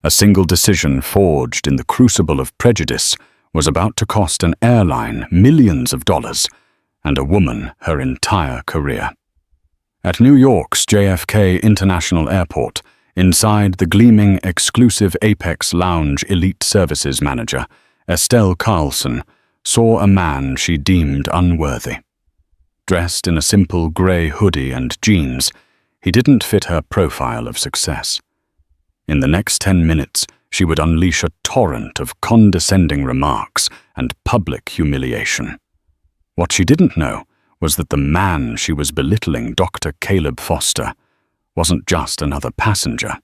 A single decision forged in the crucible of prejudice was about to cost an airline millions of dollars and a woman her entire career. At New York's JFK International Airport, inside the gleaming exclusive Apex Lounge elite services manager, Estelle Carlson saw a man she deemed unworthy. Dressed in a simple grey hoodie and jeans, he didn't fit her profile of success. In the next 10 minutes, she would unleash a torrent of condescending remarks and public humiliation. What she didn't know was that the man she was belittling, Dr. Caleb Foster, wasn't just another passenger.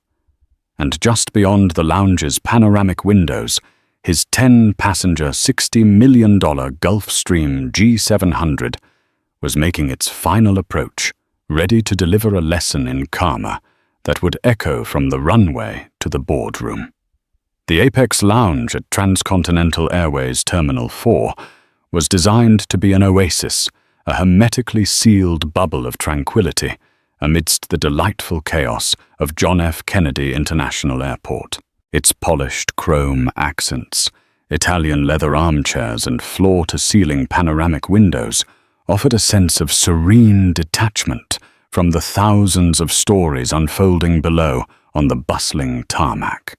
And just beyond the lounge's panoramic windows, his 10-passenger $60 million Gulfstream G700 was making its final approach, ready to deliver a lesson in karma that would echo from the runway to the boardroom. The Apex Lounge at Transcontinental Airways Terminal 4 was designed to be an oasis, a hermetically sealed bubble of tranquility amidst the delightful chaos of John F. Kennedy International Airport. Its polished chrome accents, Italian leather armchairs, and floor-to-ceiling panoramic windows offered a sense of serene detachment from the thousands of stories unfolding below on the bustling tarmac.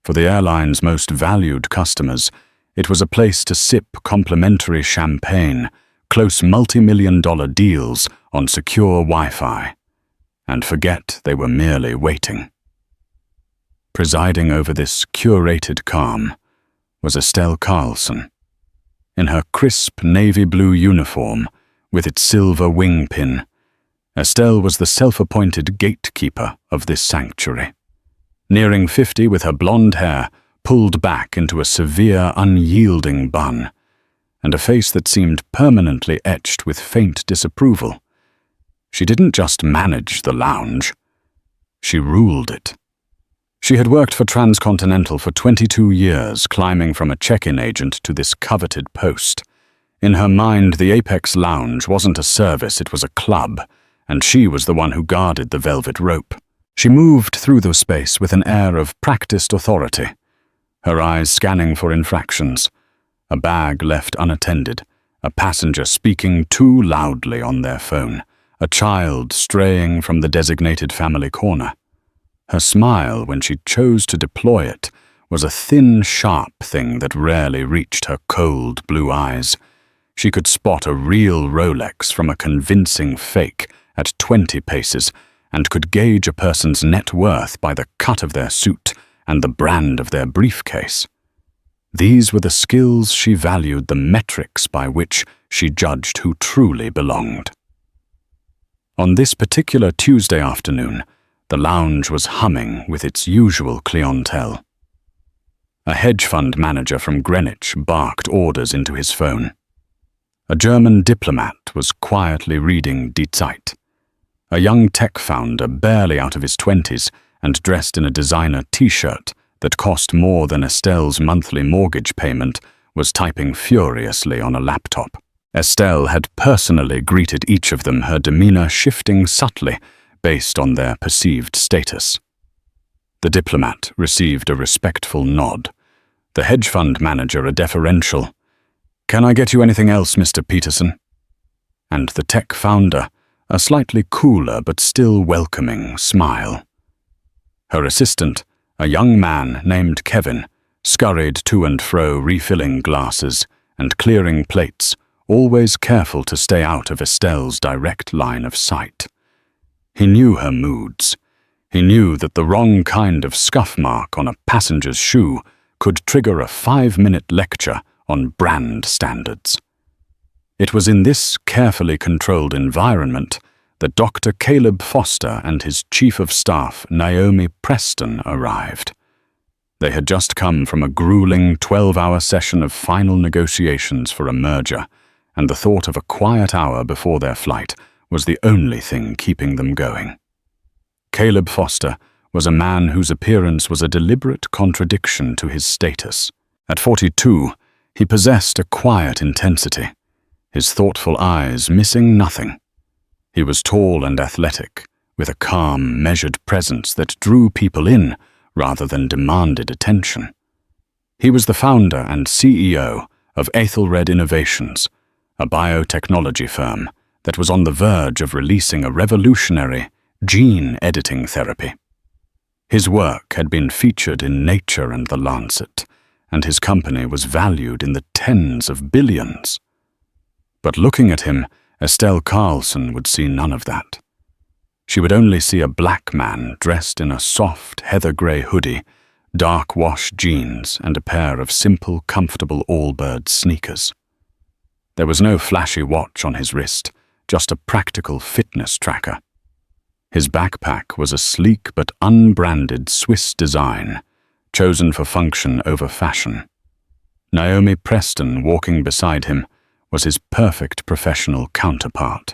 For the airline's most valued customers, it was a place to sip complimentary champagne, close multi-million-dollar deals on secure Wi-Fi, and forget they were merely waiting. Presiding over this curated calm was Estelle Carlson. In her crisp navy blue uniform, with its silver wing pin, Estelle was the self-appointed gatekeeper of this sanctuary. Nearing 50, with her blonde hair pulled back into a severe, unyielding bun, and a face that seemed permanently etched with faint disapproval. She didn't just manage the lounge, she ruled it. She had worked for Transcontinental for 22 years, climbing from a check-in agent to this coveted post. In her mind, the Apex Lounge wasn't a service, it was a club, and she was the one who guarded the velvet rope. She moved through the space with an air of practiced authority, her eyes scanning for infractions. A bag left unattended, a passenger speaking too loudly on their phone, a child straying from the designated family corner. Her smile, when she chose to deploy it, was a thin, sharp thing that rarely reached her cold blue eyes. She could spot a real Rolex from a convincing fake at 20 paces and could gauge a person's net worth by the cut of their suit and the brand of their briefcase. These were the skills she valued, the metrics by which she judged who truly belonged. On this particular Tuesday afternoon, the lounge was humming with its usual clientele. A hedge fund manager from Greenwich barked orders into his phone. A German diplomat was quietly reading Die Zeit. A young tech founder, barely out of his 20s and dressed in a designer t-shirt that cost more than Estelle's monthly mortgage payment, was typing furiously on a laptop. Estelle had personally greeted each of them, her demeanor shifting subtly based on their perceived status. The diplomat received a respectful nod, the hedge fund manager a deferential, "Can I get you anything else, Mr. Peterson?" and the tech founder a slightly cooler but still welcoming smile. Her assistant, a young man named Kevin, scurried to and fro refilling glasses and clearing plates, always careful to stay out of Estelle's direct line of sight. He knew her moods. He knew that the wrong kind of scuff mark on a passenger's shoe could trigger a 5-minute lecture on brand standards. It was in this carefully controlled environment that Dr. Caleb Foster and his chief of staff, Naomi Preston, arrived. They had just come from a grueling 12-hour session of final negotiations for a merger, and the thought of a quiet hour before their flight was the only thing keeping them going. Caleb Foster was a man whose appearance was a deliberate contradiction to his status. At 42, he possessed a quiet intensity, his thoughtful eyes missing nothing. He was tall and athletic, with a calm, measured presence that drew people in rather than demanded attention. He was the founder and CEO of Airline Innovations, a biotechnology firm that was on the verge of releasing a revolutionary gene editing therapy. His work had been featured in Nature and The Lancet, and his company was valued in the tens of billions. But looking at him, Estelle Carlson would see none of that. She would only see a black man dressed in a soft heather-grey hoodie, dark wash jeans, and a pair of simple, comfortable all-bird sneakers. There was no flashy watch on his wrist, just a practical fitness tracker. His backpack was a sleek but unbranded Swiss design, chosen for function over fashion. Naomi Preston, walking beside him, was his perfect professional counterpart.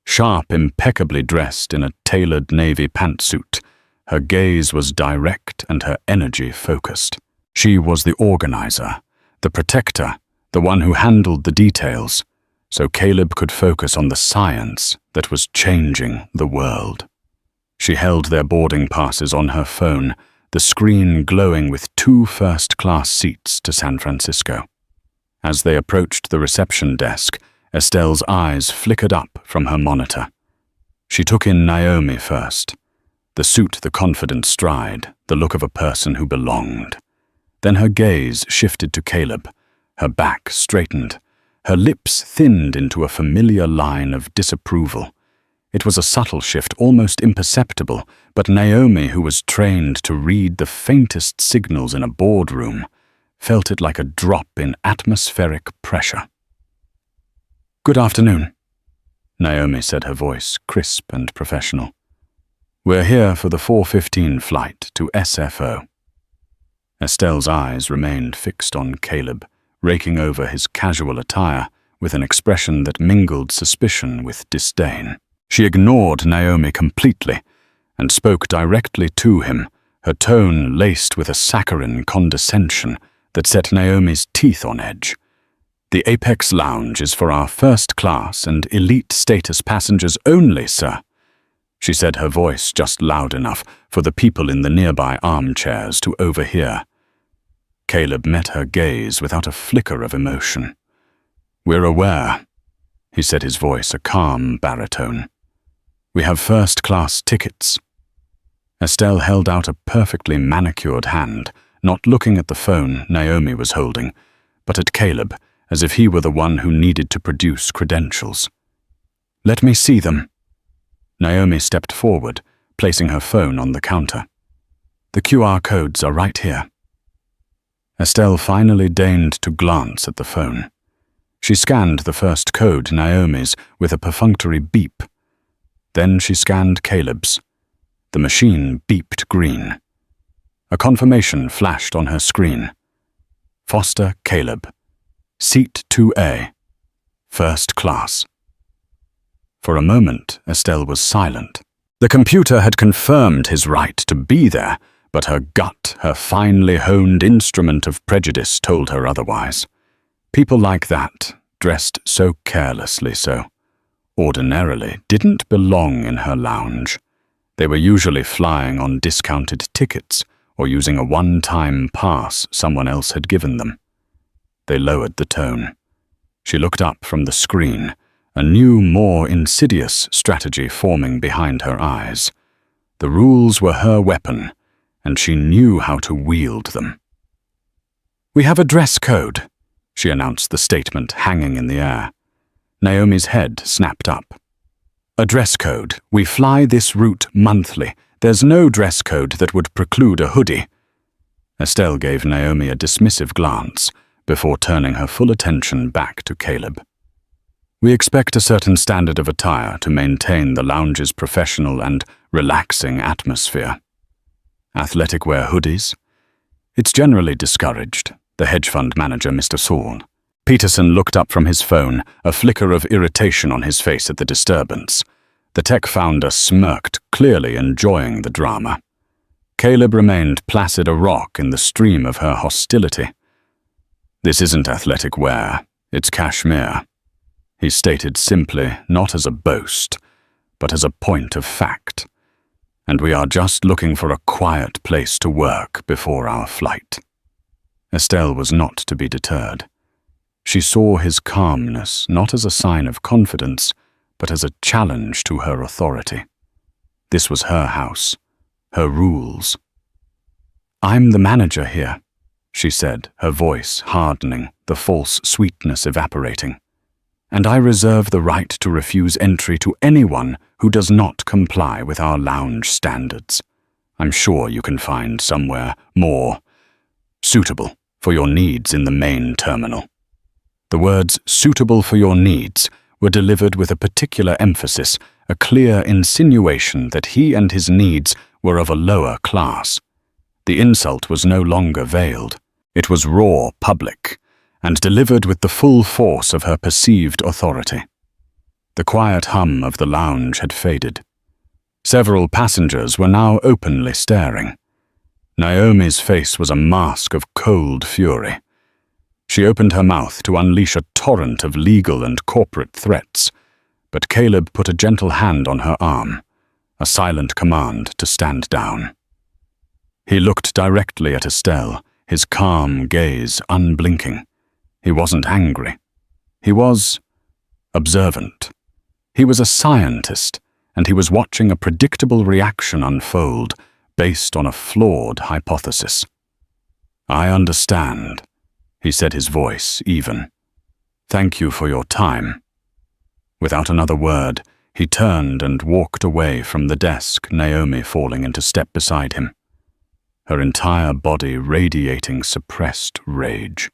Sharp, impeccably dressed in a tailored navy pantsuit, her gaze was direct and her energy focused. She was the organizer, the protector, the one who handled the details, so Caleb could focus on the science that was changing the world. She held their boarding passes on her phone, the screen glowing with 2 first-class seats to San Francisco. As they approached the reception desk, Estelle's eyes flickered up from her monitor. She took in Naomi first. The suit, the confident stride, the look of a person who belonged. Then her gaze shifted to Caleb, her back straightened, her lips thinned into a familiar line of disapproval. It was a subtle shift, almost imperceptible, but Naomi, who was trained to read the faintest signals in a boardroom, felt it like a drop in atmospheric pressure. "Good afternoon," Naomi said, her voice crisp and professional. "We're here for the 4:15 flight to SFO." Estelle's eyes remained fixed on Caleb, raking over his casual attire with an expression that mingled suspicion with disdain. She ignored Naomi completely and spoke directly to him, her tone laced with a saccharine condescension that set Naomi's teeth on edge. "The Apex Lounge is for our first-class and elite status passengers only, sir," she said, her voice just loud enough for the people in the nearby armchairs to overhear. Caleb met her gaze without a flicker of emotion. "We're aware," he said, his voice a calm baritone. "We have first-class tickets." Estelle held out a perfectly manicured hand, not looking at the phone Naomi was holding, but at Caleb, as if he were the one who needed to produce credentials. "Let me see them." Naomi stepped forward, placing her phone on the counter. "The QR codes are right here." Estelle finally deigned to glance at the phone. She scanned the first code, Naomi's, with a perfunctory beep. Then she scanned Caleb's. The machine beeped green. A confirmation flashed on her screen. Foster Caleb. Seat 2A. First class. For a moment, Estelle was silent. The computer had confirmed his right to be there, but her gut, her finely honed instrument of prejudice, told her otherwise. People like that, dressed so carelessly ordinarily didn't belong in her lounge. They were usually flying on discounted tickets or using a one-time pass someone else had given them. They lowered the tone. She looked up from the screen, a new, more insidious strategy forming behind her eyes. The rules were her weapon, and she knew how to wield them. "We have a dress code," she announced, the statement hanging in the air. Naomi's head snapped up. "A dress code. We fly this route monthly. There's no dress code that would preclude a hoodie." Estelle gave Naomi a dismissive glance before turning her full attention back to Caleb. "We expect a certain standard of attire to maintain the lounge's professional and relaxing atmosphere. Athletic wear hoodies? It's generally discouraged," the hedge fund manager, Mr. Saul. Peterson looked up from his phone, a flicker of irritation on his face at the disturbance. The tech founder smirked, clearly enjoying the drama. Caleb remained placid, a rock in the stream of her hostility. "This isn't athletic wear, it's cashmere," he stated simply, not as a boast, but as a point of fact. and we are just looking for a quiet place to work before our flight." Estelle was not to be deterred. She saw his calmness not as a sign of confidence, but as a challenge to her authority. This was her house, her rules. "I'm the manager here," she said, her voice hardening, the false sweetness evaporating. "And I reserve the right to refuse entry to anyone who does not comply with our lounge standards. I'm sure you can find somewhere more suitable for your needs in the main terminal." The words "suitable for your needs" were delivered with a particular emphasis, a clear insinuation that he and his needs were of a lower class. The insult was no longer veiled. It was raw, public, and delivered with the full force of her perceived authority. The quiet hum of the lounge had faded. Several passengers were now openly staring. Naomi's face was a mask of cold fury. She opened her mouth to unleash a torrent of legal and corporate threats, but Caleb put a gentle hand on her arm, a silent command to stand down. He looked directly at Estelle, his calm gaze unblinking. He wasn't angry. He was observant. He was a scientist, and he was watching a predictable reaction unfold based on a flawed hypothesis. "I understand," he said, his voice even. "Thank you for your time." Without another word, he turned and walked away from the desk, Naomi falling into step beside him, her entire body radiating suppressed rage.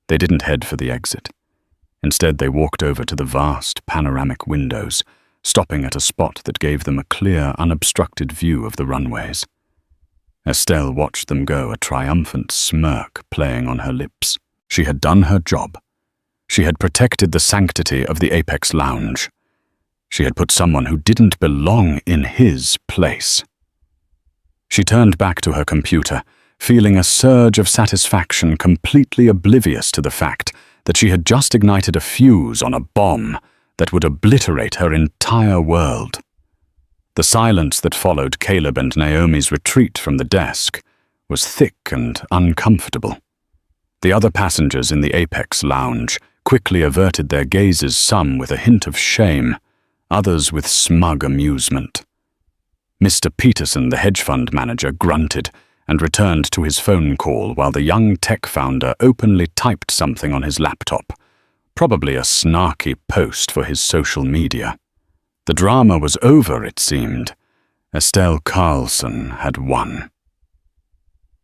They didn't head for the exit. Instead, they walked over to the vast panoramic windows, stopping at a spot that gave them a clear, unobstructed view of the runways. Estelle watched them go, a triumphant smirk playing on her lips. She had done her job. She had protected the sanctity of the Apex Lounge. She had put someone who didn't belong in his place. She turned back to her computer, feeling a surge of satisfaction, completely oblivious to the fact that she had just ignited a fuse on a bomb that would obliterate her entire world. The silence that followed Caleb and Naomi's retreat from the desk was thick and uncomfortable. The other passengers in the Apex Lounge quickly averted their gazes, some with a hint of shame, others with smug amusement. Mr. Peterson, the hedge fund manager, grunted and returned to his phone call while the young tech founder openly typed something on his laptop, probably a snarky post for his social media. The drama was over, it seemed. Estelle Carlson had won.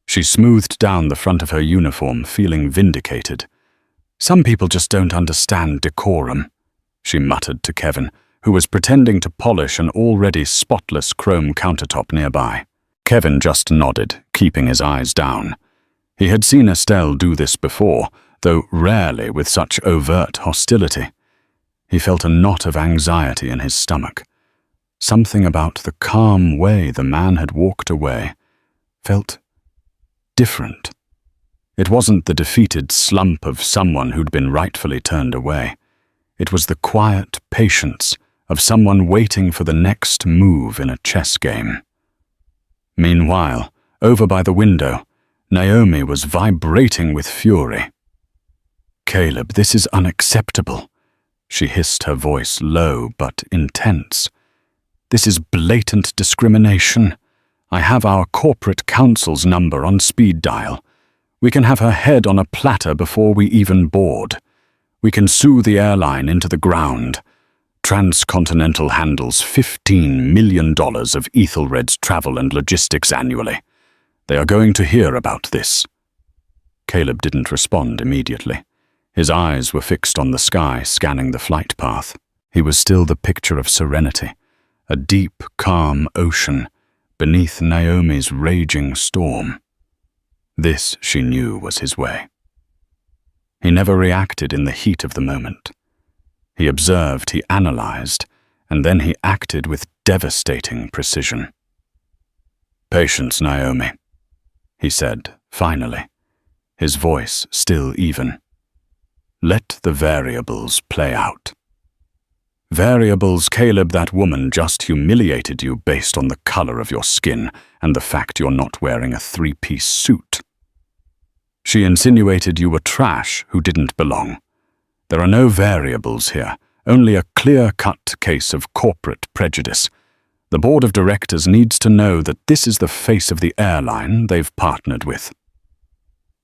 She smoothed down the front of her uniform, feeling vindicated. "Some people just don't understand decorum," she muttered to Kevin, who was pretending to polish an already spotless chrome countertop nearby. Kevin just nodded, keeping his eyes down. He had seen Estelle do this before, though rarely with such overt hostility. He felt a knot of anxiety in his stomach. Something about the calm way the man had walked away felt different. It wasn't the defeated slump of someone who'd been rightfully turned away. It was the quiet patience of someone waiting for the next move in a chess game. Meanwhile, over by the window, Naomi was vibrating with fury. "Caleb, this is unacceptable," she hissed, her voice low but intense. "This is blatant discrimination. I have our corporate counsel's number on speed dial. We can have her head on a platter before we even board. We can sue the airline into the ground. Transcontinental handles $15 million of Ethelred's travel and logistics annually. They are going to hear about this." Caleb didn't respond immediately. His eyes were fixed on the sky, scanning the flight path. He was still the picture of serenity, a deep, calm ocean beneath Naomi's raging storm. This, she knew, was his way. He never reacted in the heat of the moment. He observed, he analyzed, and then he acted with devastating precision. "Patience, Naomi," he said, finally, his voice still even. "Let the variables play out." Variables, Caleb, that woman just humiliated you based on the color of your skin and the fact you're not wearing a three-piece suit. She insinuated you were trash who didn't belong. There are no variables here, only a clear-cut case of corporate prejudice. The board of directors needs to know that this is the face of the airline they've partnered with.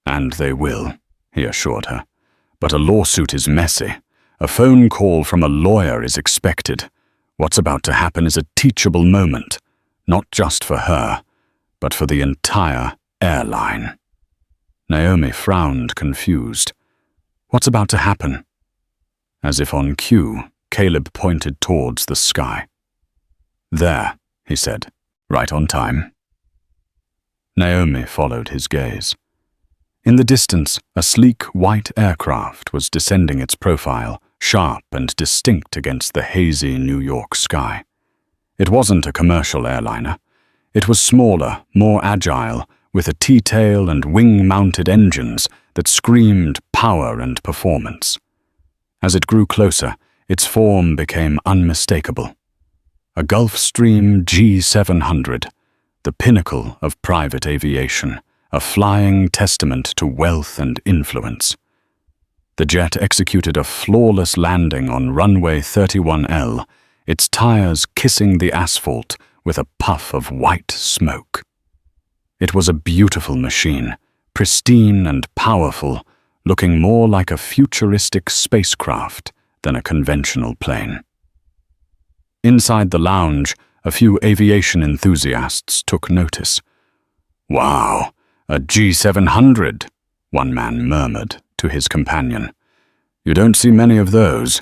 And they will, he assured her. But a lawsuit is messy. A phone call from a lawyer is expected. What's about to happen is a teachable moment, not just for her, but for the entire airline. Naomi frowned, confused. What's about to happen? As if on cue, Caleb pointed towards the sky. There, he said, right on time. Naomi followed his gaze. In the distance, a sleek white aircraft was descending its profile, sharp and distinct against the hazy New York sky. It wasn't a commercial airliner. It was smaller, more agile, with a T-tail and wing-mounted engines that screamed power and performance. As it grew closer, its form became unmistakable. A Gulfstream G700, the pinnacle of private aviation, a flying testament to wealth and influence. The jet executed a flawless landing on runway 31L, its tires kissing the asphalt with a puff of white smoke. It was a beautiful machine, pristine and powerful, looking more like a futuristic spacecraft than a conventional plane. Inside the lounge, a few aviation enthusiasts took notice. "Wow, a G700, one man murmured to his companion. "You don't see many of those.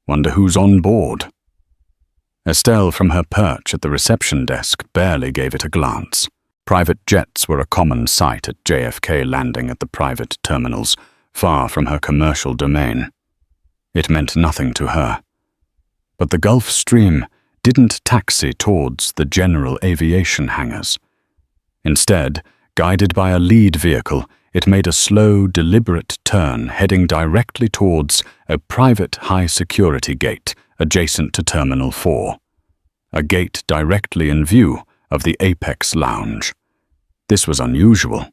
Wonder who's on board." Estelle, from her perch at the reception desk, barely gave it a glance. Private jets were a common sight at JFK landing at the private terminals, far from her commercial domain. It meant nothing to her. But the Gulfstream didn't taxi towards the general aviation hangars. Instead, guided by a lead vehicle, it made a slow, deliberate turn heading directly towards a private high-security gate adjacent to Terminal 4, a gate directly in view of the Apex Lounge. This was unusual.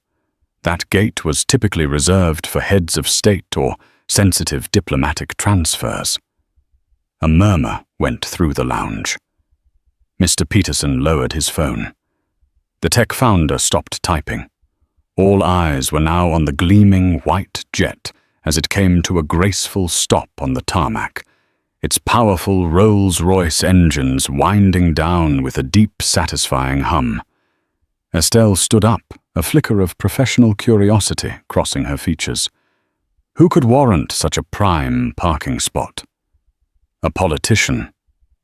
That gate was typically reserved for heads of state or sensitive diplomatic transfers. A murmur went through the lounge. Mr. Peterson lowered his phone. The tech founder stopped typing. All eyes were now on the gleaming white jet as it came to a graceful stop on the tarmac, its powerful Rolls-Royce engines winding down with a deep, satisfying hum. Estelle stood up, a flicker of professional curiosity crossing her features. Who could warrant such a prime parking spot? A politician?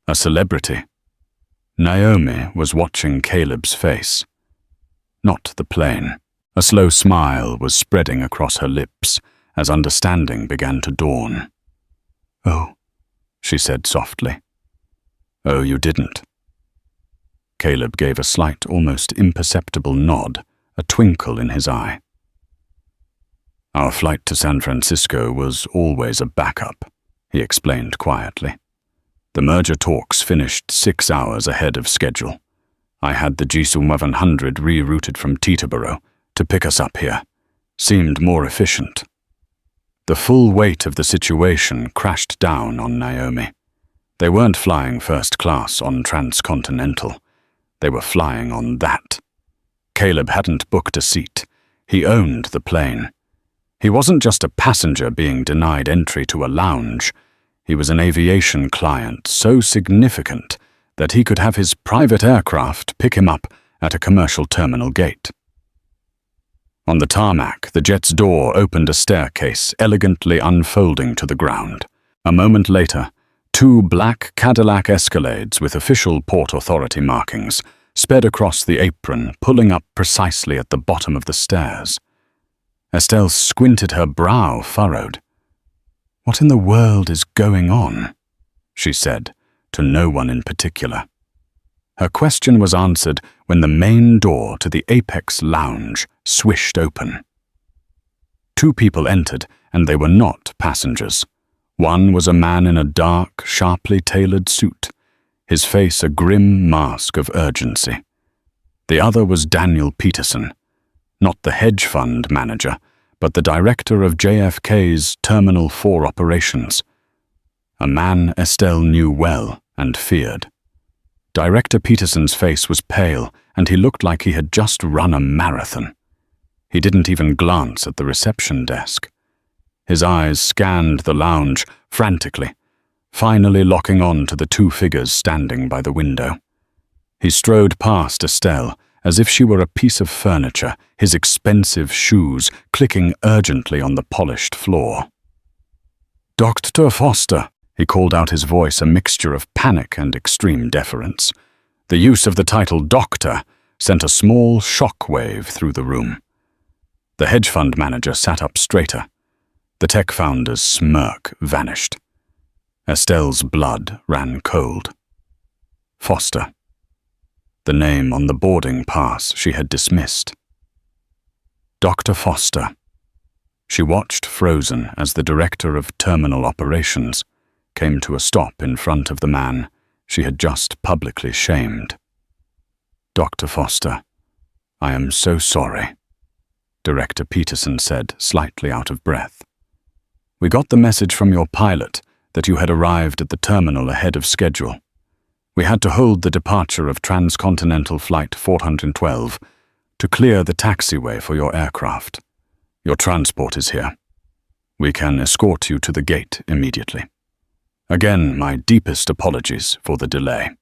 A celebrity? Naomi was watching Caleb's face. Not the plane. A slow smile was spreading across her lips as understanding began to dawn. "Oh," she said softly. "Oh, you didn't." Caleb gave a slight, almost imperceptible nod, a twinkle in his eye. "Our flight to San Francisco was always a backup," he explained quietly. "The merger talks finished 6 hours ahead of schedule. I had the G700 rerouted from Teterboro to pick us up here. Seemed more efficient." The full weight of the situation crashed down on Naomi. They weren't flying first class on transcontinental. They were flying on that. Caleb hadn't booked a seat. He owned the plane. He wasn't just a passenger being denied entry to a lounge. He was an aviation client so significant that he could have his private aircraft pick him up at a commercial terminal gate. On the tarmac, the jet's door opened a staircase elegantly unfolding to the ground. A moment later, 2 black Cadillac Escalades with official Port Authority markings sped across the apron, pulling up precisely at the bottom of the stairs. Estelle squinted, her brow furrowed. "What in the world is going on?" she said, to no one in particular. Her question was answered when the main door to the Apex Lounge swished open. 2 people entered, and they were not passengers. One was a man in a dark, sharply tailored suit, his face a grim mask of urgency. The other was Daniel Peterson, not the hedge fund manager, but the director of JFK's Terminal 4 operations. A man Estelle knew well and feared. Director Peterson's face was pale, and he looked like he had just run a marathon. He didn't even glance at the reception desk. His eyes scanned the lounge frantically, finally locking on to the two figures standing by the window. He strode past Estelle as if she were a piece of furniture, his expensive shoes clicking urgently on the polished floor. "Dr. Foster," he called out, his voice a mixture of panic and extreme deference. The use of the title doctor sent a small shock wave through the room. The hedge fund manager sat up straighter. The tech founder's smirk vanished. Estelle's blood ran cold. Foster. The name on the boarding pass she had dismissed. Dr. Foster. She watched frozen as the director of terminal operations came to a stop in front of the man she had just publicly shamed. "Dr. Foster, I am so sorry," Director Peterson said, slightly out of breath. "We got the message from your pilot that you had arrived at the terminal ahead of schedule. We had to hold the departure of Transcontinental Flight 412 to clear the taxiway for your aircraft. Your transport is here. We can escort you to the gate immediately. Again, my deepest apologies for the delay."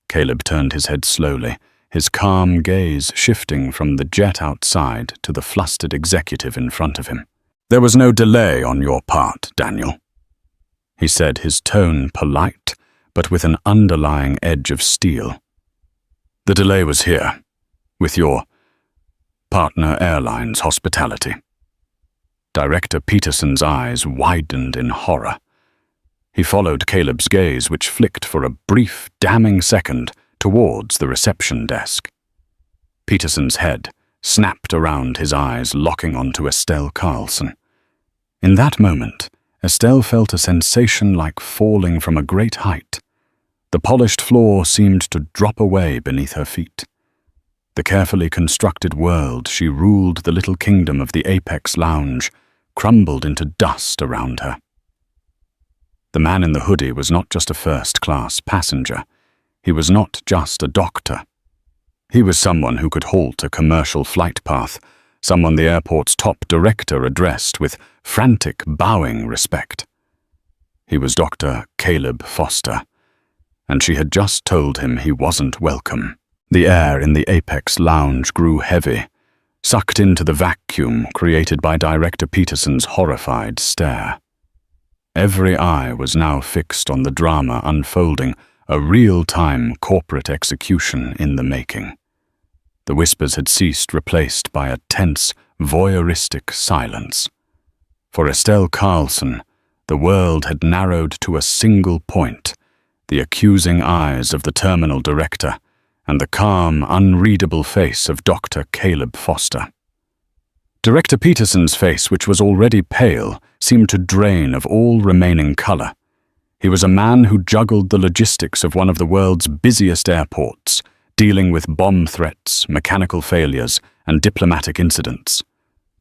Caleb turned his head slowly, his calm gaze shifting from the jet outside to the flustered executive in front of him. "There was no delay on your part, Daniel," he said, his tone polite, but with an underlying edge of steel. "The delay was here, with your partner Airline's hospitality." Director Peterson's eyes widened in horror. He followed Caleb's gaze, which flicked for a brief, damning second towards the reception desk. Peterson's head snapped around his eyes, locking onto Estelle Carlson. In that moment, Estelle felt a sensation like falling from a great height. The polished floor seemed to drop away beneath her feet. The carefully constructed world she ruled, the little kingdom of the Apex Lounge, crumbled into dust around her. The man in the hoodie was not just a first-class passenger. He was not just a doctor. He was someone who could halt a commercial flight path, someone the airport's top director addressed with frantic, bowing respect. He was Dr. Caleb Foster, and she had just told him he wasn't welcome. The air in the Apex Lounge grew heavy, sucked into the vacuum created by Director Peterson's horrified stare. Every eye was now fixed on the drama unfolding, a real-time corporate execution in the making. The whispers had ceased, replaced by a tense, voyeuristic silence. For Estelle Carlson, the world had narrowed to a single point, the accusing eyes of the terminal director and the calm, unreadable face of Dr. Caleb Foster. Director Peterson's face, which was already pale, seemed to drain of all remaining color. He was a man who juggled the logistics of one of the world's busiest airports, dealing with bomb threats, mechanical failures, and diplomatic incidents.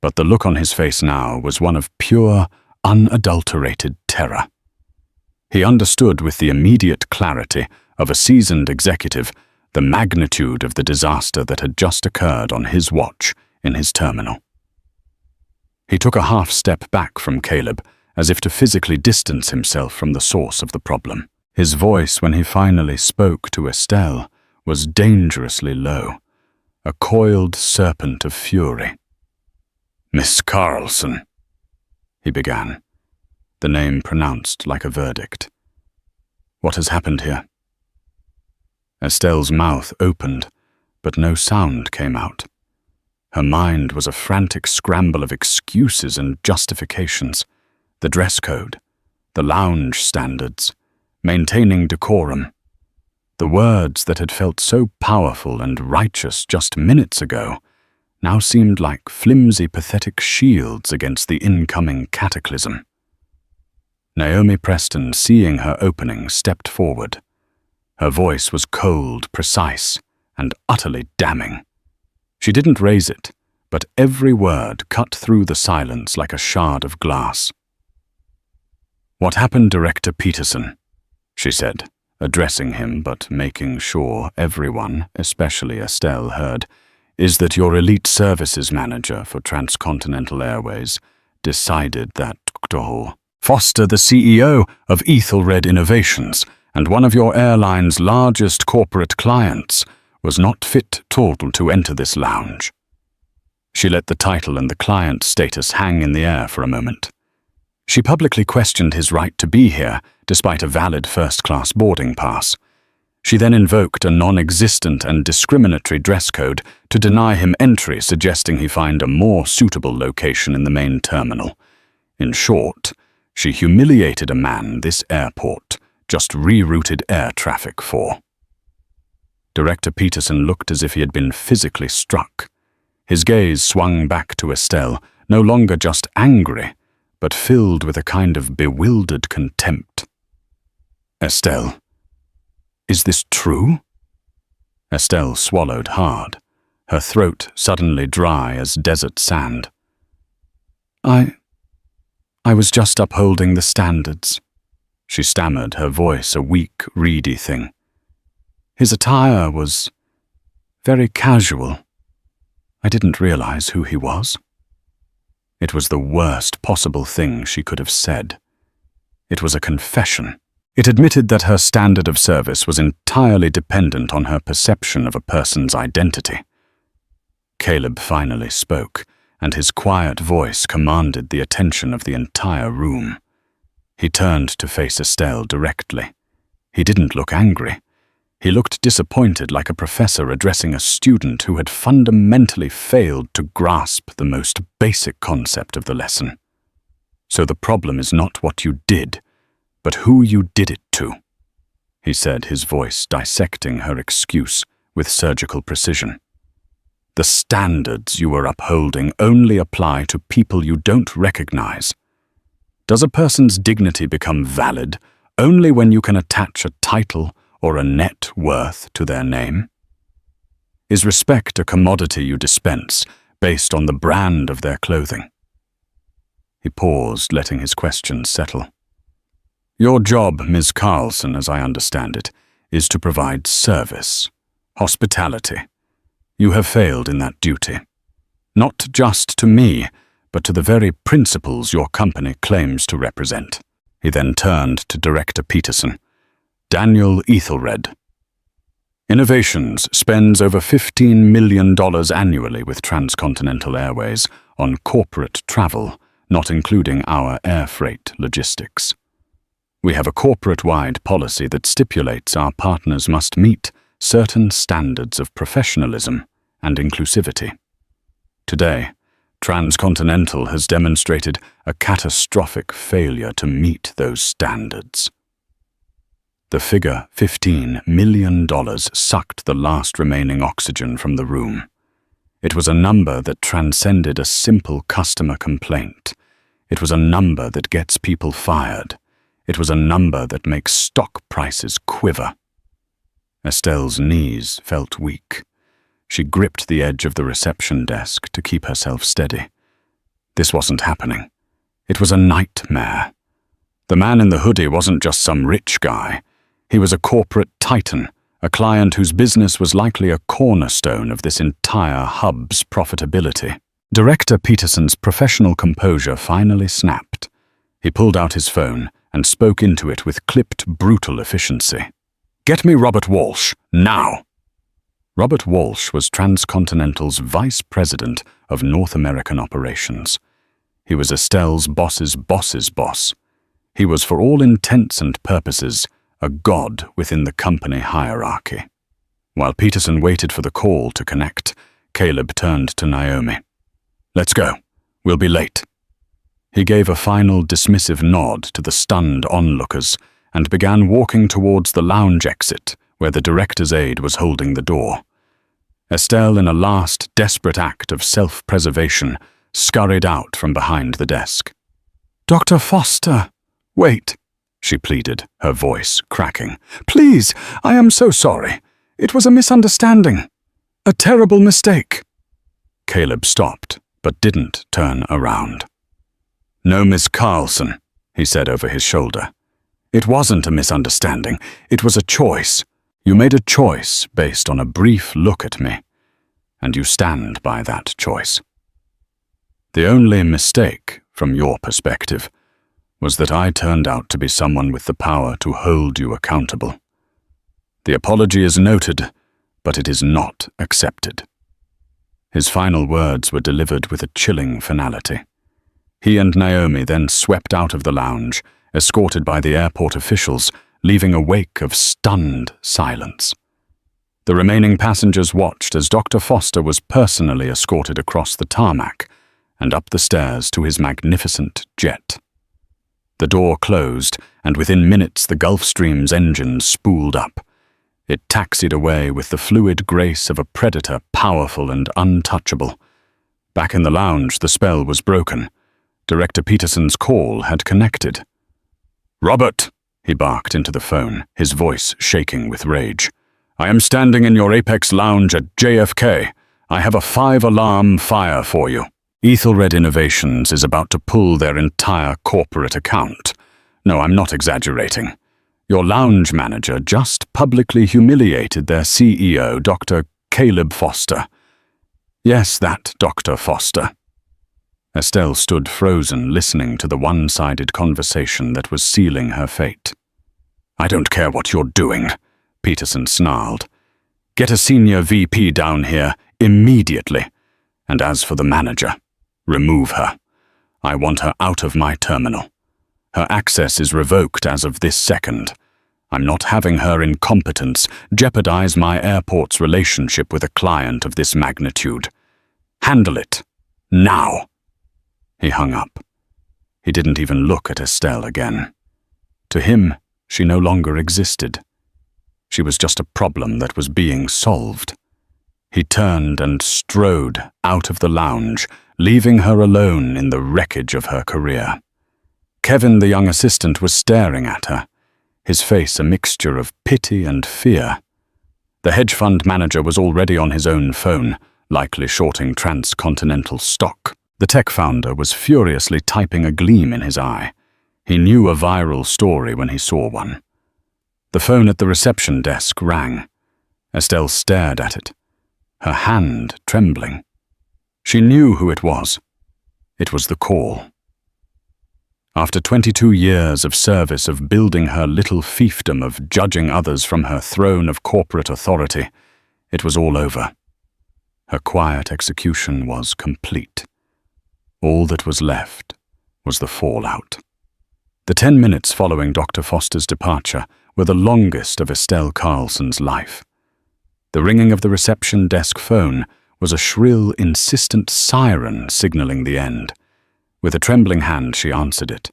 But the look on his face now was one of pure, unadulterated terror. He understood with the immediate clarity of a seasoned executive the magnitude of the disaster that had just occurred on his watch in his terminal. He took a half-step back from Caleb, as if to physically distance himself from the source of the problem. His voice, when he finally spoke to Estelle, was dangerously low, a coiled serpent of fury. "Miss Carlson," he began, the name pronounced like a verdict. "What has happened here?" Estelle's mouth opened, but no sound came out. Her mind was a frantic scramble of excuses and justifications. The dress code, the lounge standards, maintaining decorum. The words that had felt so powerful and righteous just minutes ago now seemed like flimsy, pathetic shields against the incoming cataclysm. Naomi Preston, seeing her opening, stepped forward. Her voice was cold, precise, and utterly damning. She didn't raise it, but every word cut through the silence like a shard of glass. "What happened, Director Peterson?" she said, addressing him but making sure everyone, especially Estelle, heard, "is that your elite services manager for Transcontinental Airways decided that Dr. Foster, the CEO of Ethelred Innovations and one of your airline's largest corporate clients, was not fit to enter this lounge." She let the title and the client status hang in the air for a moment. She publicly questioned his right to be here, despite a valid first-class boarding pass. She then invoked a non-existent and discriminatory dress code to deny him entry, suggesting he find a more suitable location in the main terminal. In short, she humiliated a man this airport just rerouted air traffic for. Director Peterson looked as if he had been physically struck. His gaze swung back to Estelle, no longer just angry, but filled with a kind of bewildered contempt. "Estelle, is this true?" Estelle swallowed hard, her throat suddenly dry as desert sand. I was just upholding the standards," she stammered, her voice a weak, reedy thing. "His attire was very casual. I didn't realize who he was." It was the worst possible thing she could have said. It was a confession. It admitted that her standard of service was entirely dependent on her perception of a person's identity. Caleb finally spoke, and his quiet voice commanded the attention of the entire room. He turned to face Estelle directly. He didn't look angry. He looked disappointed, like a professor addressing a student who had fundamentally failed to grasp the most basic concept of the lesson. "So the problem is not what you did, but who you did it to," he said, his voice dissecting her excuse with surgical precision. "The standards you are upholding only apply to people you don't recognize. Does a person's dignity become valid only when you can attach a title or a net worth to their name? Is respect a commodity you dispense based on the brand of their clothing?" He paused, letting his questions settle. "Your job, Ms. Carlson, as I understand it, is to provide service, hospitality. You have failed in that duty. Not just to me, but to the very principles your company claims to represent." He then turned to Director Peterson. "Daniel Ethelred. Innovations spends over $15 million annually with Transcontinental Airways on corporate travel, not including our air freight logistics. We have a corporate-wide policy that stipulates our partners must meet certain standards of professionalism and inclusivity. Today, Transcontinental has demonstrated a catastrophic failure to meet those standards." The figure $15 million sucked the last remaining oxygen from the room. It was a number that transcended a simple customer complaint. It was a number that gets people fired. It was a number that makes stock prices quiver. Estelle's knees felt weak. She gripped the edge of the reception desk to keep herself steady. This wasn't happening. It was a nightmare. The man in the hoodie wasn't just some rich guy. He was a corporate titan, a client whose business was likely a cornerstone of this entire hub's profitability. Director Peterson's professional composure finally snapped. He pulled out his phone and spoke into it with clipped, brutal efficiency. "Get me Robert Walsh, now!" Robert Walsh was Transcontinental's Vice President of North American Operations. He was Estelle's boss's boss's boss. He was, for all intents and purposes, a god within the company hierarchy. While Peterson waited for the call to connect, Caleb turned to Naomi. "Let's go. We'll be late." He gave a final dismissive nod to the stunned onlookers and began walking towards the lounge exit where the director's aide was holding the door. Estelle, in a last desperate act of self-preservation, scurried out from behind the desk. "Dr. Foster," Wait, she pleaded, her voice cracking. Please, I am so sorry. It was a misunderstanding. A terrible mistake. Caleb stopped, but didn't turn around. No, Miss Carlson, he said over his shoulder. It wasn't a misunderstanding. It was a choice. You made a choice based on a brief look at me, and you stand by that choice. The only mistake, from your perspective, was that I turned out to be someone with the power to hold you accountable. The apology is noted, but it is not accepted. His final words were delivered with a chilling finality. He and Naomi then swept out of the lounge, escorted by the airport officials, leaving a wake of stunned silence. The remaining passengers watched as Dr. Foster was personally escorted across the tarmac and up the stairs to his magnificent jet. The door closed, and within minutes the Gulfstream's engines spooled up. It taxied away with the fluid grace of a predator powerful and untouchable. Back in the lounge, the spell was broken. Director Peterson's call had connected. "Robert," he barked into the phone, his voice shaking with rage. "I am standing in your Apex lounge at JFK. I have a 5-alarm fire for you. Ethelred Innovations is about to pull their entire corporate account. No, I'm not exaggerating. Your lounge manager just publicly humiliated their CEO, Dr. Caleb Foster. Yes, that Dr. Foster." Estelle stood frozen, listening to the one-sided conversation that was sealing her fate. "I don't care what you're doing," Peterson snarled. "Get a senior VP down here immediately. And as for the manager, remove her. I want her out of my terminal. Her access is revoked as of this second. I'm not having her incompetence jeopardize my airport's relationship with a client of this magnitude. Handle it. Now." He hung up. He didn't even look at Estelle again. To him, she no longer existed. She was just a problem that was being solved. He turned and strode out of the lounge, leaving her alone in the wreckage of her career. Kevin, the young assistant, was staring at her, his face a mixture of pity and fear. The hedge fund manager was already on his own phone, likely shorting transcontinental stock. The tech founder was furiously typing a gleam in his eye. He knew a viral story when he saw one. The phone at the reception desk rang. Estelle stared at it, her hand trembling. She knew who it was. It was the call. After 22 years of service of building her little fiefdom of judging others from her throne of corporate authority, it was all over. Her quiet execution was complete. All that was left was the fallout. The 10 minutes following Dr. Foster's departure were the longest of Estelle Carlson's life. The ringing of the reception desk phone was a shrill, insistent siren signaling the end. With a trembling hand, she answered it.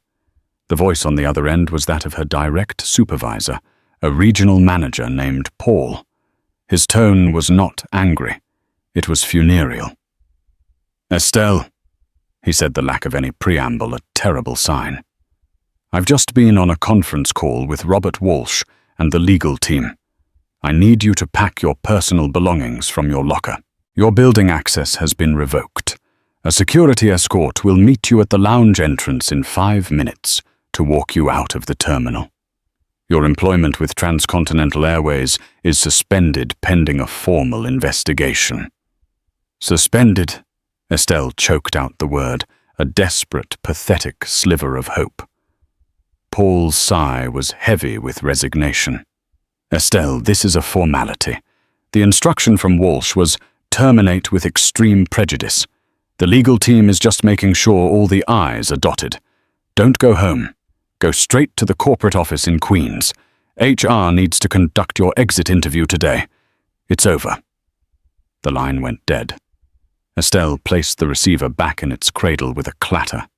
The voice on the other end was that of her direct supervisor, a regional manager named Paul. His tone was not angry. It was funereal. "Estelle," he said, the lack of any preamble a terrible sign. "I've just been on a conference call with Robert Walsh and the legal team. I need you to pack your personal belongings from your locker. Your building access has been revoked. A security escort will meet you at the lounge entrance in 5 minutes to walk you out of the terminal. Your employment with Transcontinental Airways is suspended pending a formal investigation." "Suspended?" Estelle choked out the word, a desperate, pathetic sliver of hope. Paul's sigh was heavy with resignation. "Estelle, this is a formality. The instruction from Walsh was terminate with extreme prejudice. The legal team is just making sure all the I's are dotted. Don't go home. Go straight to the corporate office in Queens. HR needs to conduct your exit interview today. It's over." The line went dead. Estelle placed the receiver back in its cradle with a clatter.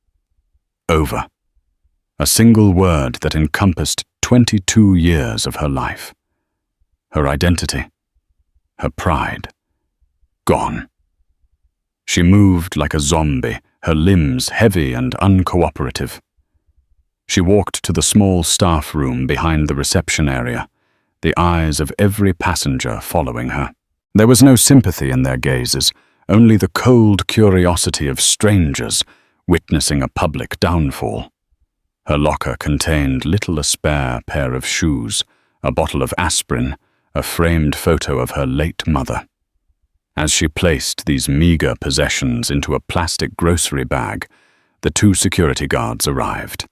Over. A single word that encompassed 22 years of her life. Her identity. Her pride. Gone. She moved like a zombie, her limbs heavy and uncooperative. She walked to the small staff room behind the reception area, the eyes of every passenger following her. There was no sympathy in their gazes, only the cold curiosity of strangers witnessing a public downfall. Her locker contained little a spare pair of shoes, a bottle of aspirin, a framed photo of her late mother. As she placed these meager possessions into a plastic grocery bag, the two security guards arrived.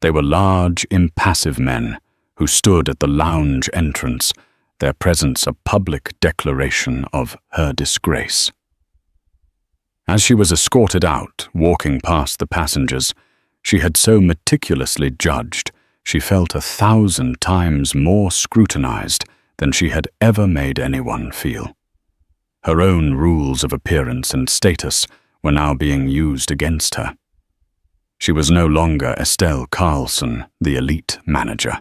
They were large, impassive men who stood at the lounge entrance, their presence a public declaration of her disgrace. As she was escorted out, walking past the passengers, she had so meticulously judged, she felt 1,000 times more scrutinized than she had ever made anyone feel. Her own rules of appearance and status were now being used against her. She was no longer Estelle Carlson, the elite manager.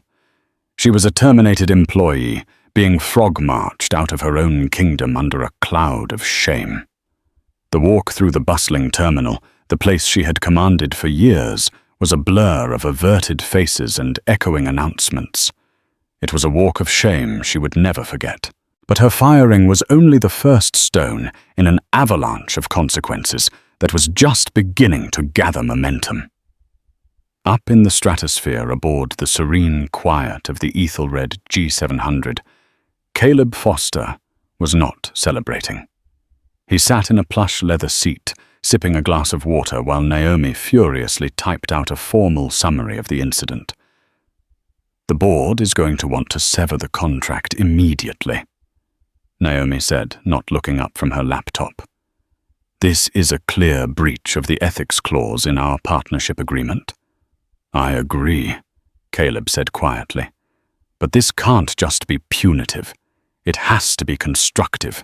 She was a terminated employee, being frog-marched out of her own kingdom under a cloud of shame. The walk through the bustling terminal, the place she had commanded for years, was a blur of averted faces and echoing announcements. It was a walk of shame she would never forget. But her firing was only the first stone in an avalanche of consequences that was just beginning to gather momentum. Up in the stratosphere aboard the serene quiet of the Ethelred G700, Caleb Foster was not celebrating. He sat in a plush leather seat, sipping a glass of water while Naomi furiously typed out a formal summary of the incident. "The board is going to want to sever the contract immediately," Naomi said, not looking up from her laptop. "This is a clear breach of the ethics clause in our partnership agreement." "I agree," Caleb said quietly. "But this can't just be punitive. It has to be constructive.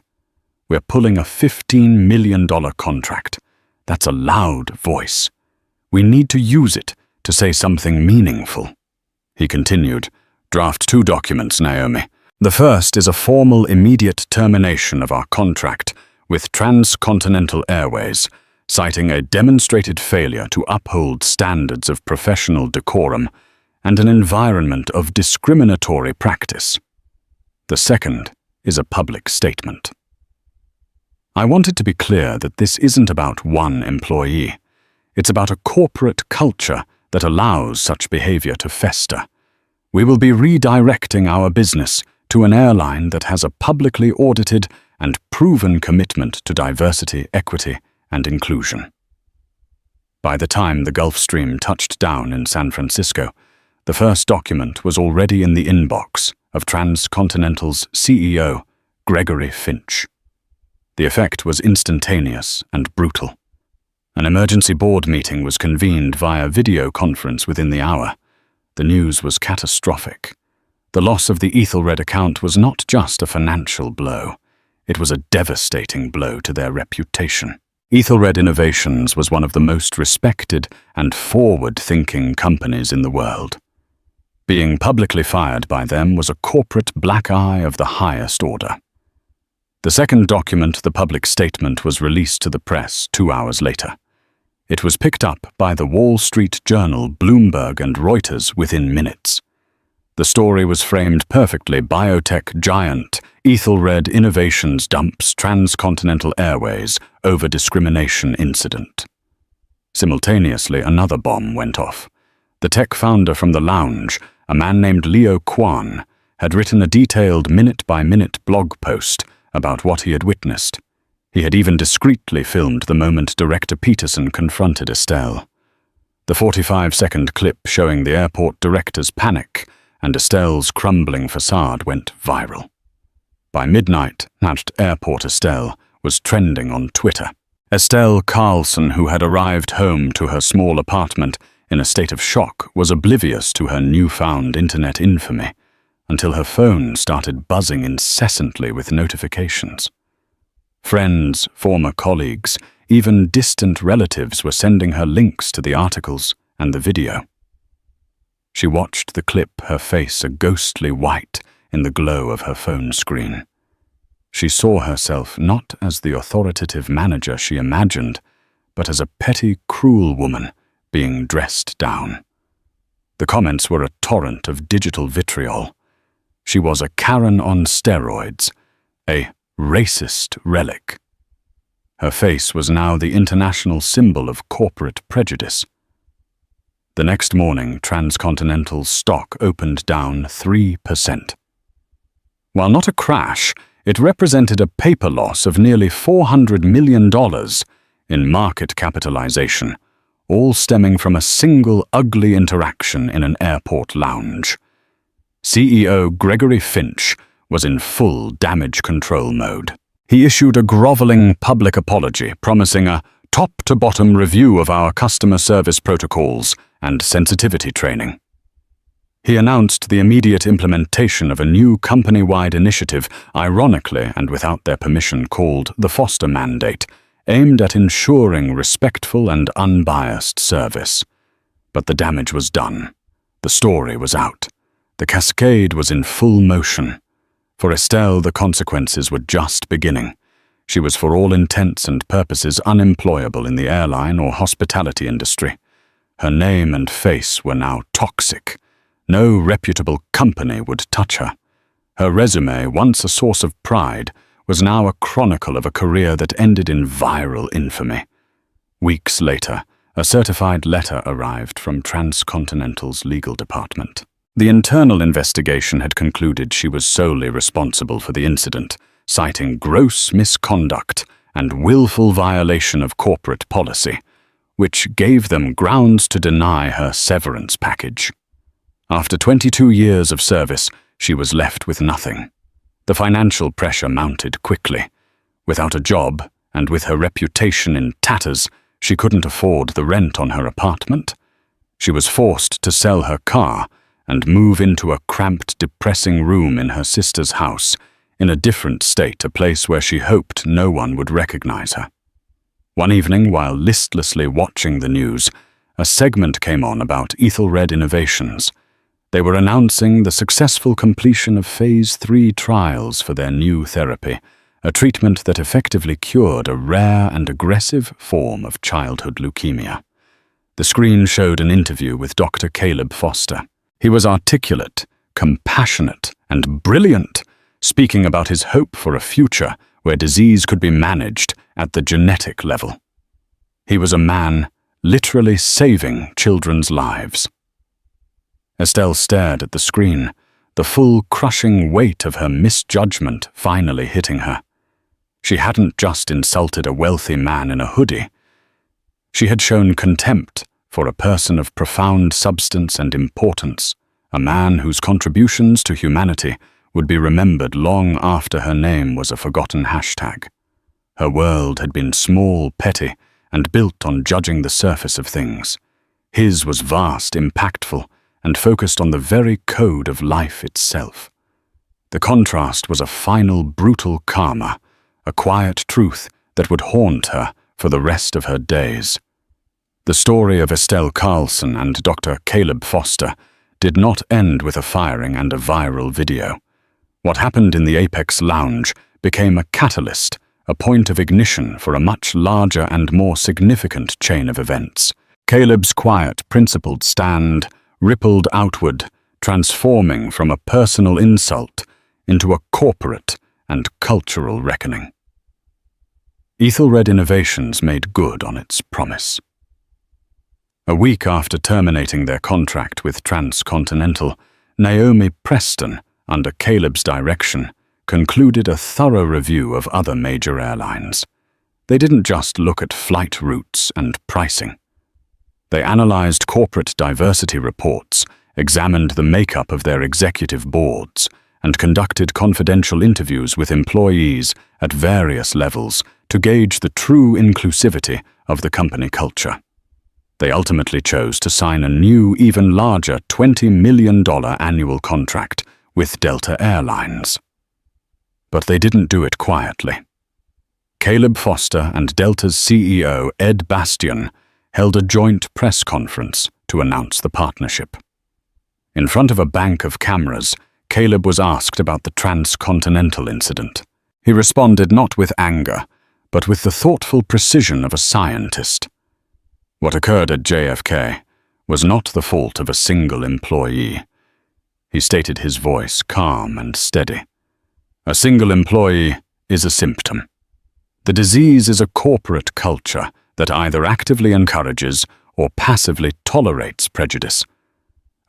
We're pulling a $15 million contract. That's a loud voice. We need to use it to say something meaningful." He continued, "Draft 2 documents, Naomi. The first is a formal immediate termination of our contract with Transcontinental Airways, citing a demonstrated failure to uphold standards of professional decorum and an environment of discriminatory practice. The second is a public statement. I want it to be clear that this isn't about one employee. It's about a corporate culture that allows such behavior to fester. We will be redirecting our business to an airline that has a publicly audited and proven commitment to diversity, equity, and inclusion. By the time the Gulfstream touched down in San Francisco, the first document was already in the inbox of Transcontinental's CEO, Gregory Finch. The effect was instantaneous and brutal. An emergency board meeting was convened via video conference within the hour. The news was catastrophic. The loss of the Ethelred account was not just a financial blow. It was a devastating blow to their reputation. Ethelred Innovations was one of the most respected and forward-thinking companies in the world. Being publicly fired by them was a corporate black eye of the highest order. The second document, the public statement, was released to the press 2 hours later. It was picked up by the Wall Street Journal, Bloomberg, and Reuters within minutes. The story was framed perfectly. Biotech giant Ethelred Innovations dumps Transcontinental Airways over discrimination incident. Simultaneously, another bomb went off. The tech founder from the lounge, a man named Leo Kwan, had written a detailed minute-by-minute blog post about what he had witnessed. He had even discreetly filmed the moment Director Peterson confronted Estelle. The 45-second clip showing the airport director's panic and Estelle's crumbling facade went viral. By midnight, that airport Estelle was trending on Twitter. Estelle Carlson, who had arrived home to her small apartment in a state of shock, was oblivious to her newfound internet infamy until her phone started buzzing incessantly with notifications. Friends, former colleagues, even distant relatives were sending her links to the articles and the video. She watched the clip, her face a ghostly white in the glow of her phone screen. She saw herself not as the authoritative manager she imagined, but as a petty, cruel woman being dressed down. The comments were a torrent of digital vitriol. She was a Karen on steroids, a racist relic. Her face was now the international symbol of corporate prejudice. The next morning, Transcontinental's stock opened down 3%. While not a crash, it represented a paper loss of nearly $400 million in market capitalization, all stemming from a single ugly interaction in an airport lounge. CEO Gregory Finch was in full damage control mode. He issued a groveling public apology, promising a top-to-bottom review of our customer service protocols and sensitivity training. He announced the immediate implementation of a new company-wide initiative, ironically and without their permission, called the Foster Mandate, aimed at ensuring respectful and unbiased service. But the damage was done. The story was out. The cascade was in full motion. For Estelle, the consequences were just beginning. She was for all intents and purposes unemployable in the airline or hospitality industry. Her name and face were now toxic. No reputable company would touch her. Her resume, once a source of pride, was now a chronicle of a career that ended in viral infamy. Weeks later, a certified letter arrived from Transcontinental's legal department. The internal investigation had concluded she was solely responsible for the incident, citing gross misconduct and willful violation of corporate policy, which gave them grounds to deny her severance package. After 22 years of service, she was left with nothing. The financial pressure mounted quickly. Without a job, and with her reputation in tatters, she couldn't afford the rent on her apartment. She was forced to sell her car and move into a cramped, depressing room in her sister's house, in a different state, a place where she hoped no one would recognize her. One evening, while listlessly watching the news, a segment came on about Ethelred Innovations. They were announcing the successful completion of Phase 3 trials for their new therapy, a treatment that effectively cured a rare and aggressive form of childhood leukemia. The screen showed an interview with Dr. Caleb Foster. He was articulate, compassionate, and brilliant, speaking about his hope for a future where disease could be managed at the genetic level. He was a man literally saving children's lives. Estelle stared at the screen, the full crushing weight of her misjudgment finally hitting her. She hadn't just insulted a wealthy man in a hoodie. She had shown contempt for a person of profound substance and importance, a man whose contributions to humanity would be remembered long after her name was a forgotten hashtag. Her world had been small, petty, and built on judging the surface of things. His was vast, impactful, and focused on the very code of life itself. The contrast was a final, brutal karma, a quiet truth that would haunt her for the rest of her days. The story of Estelle Carlson and Dr. Caleb Foster did not end with a firing and a viral video. What happened in the Apex Lounge became a catalyst, a point of ignition for a much larger and more significant chain of events. Caleb's quiet, principled stand rippled outward, transforming from a personal insult into a corporate and cultural reckoning. Ethelred Innovations made good on its promise. A week after terminating their contract with Transcontinental, Naomi Preston, under Caleb's direction, concluded a thorough review of other major airlines. They didn't just look at flight routes and pricing. They analyzed corporate diversity reports, examined the makeup of their executive boards, and conducted confidential interviews with employees at various levels to gauge the true inclusivity of the company culture. They ultimately chose to sign a new, even larger $20 million annual contract with Delta Airlines. But they didn't do it quietly. Caleb Foster and Delta's CEO, Ed Bastian, held a joint press conference to announce the partnership. In front of a bank of cameras, Caleb was asked about the Transcontinental incident. He responded not with anger, but with the thoughtful precision of a scientist. What occurred at JFK was not the fault of a single employee. He stated his voice calm and steady. A single employee is a symptom. The disease is a corporate culture that either actively encourages or passively tolerates prejudice.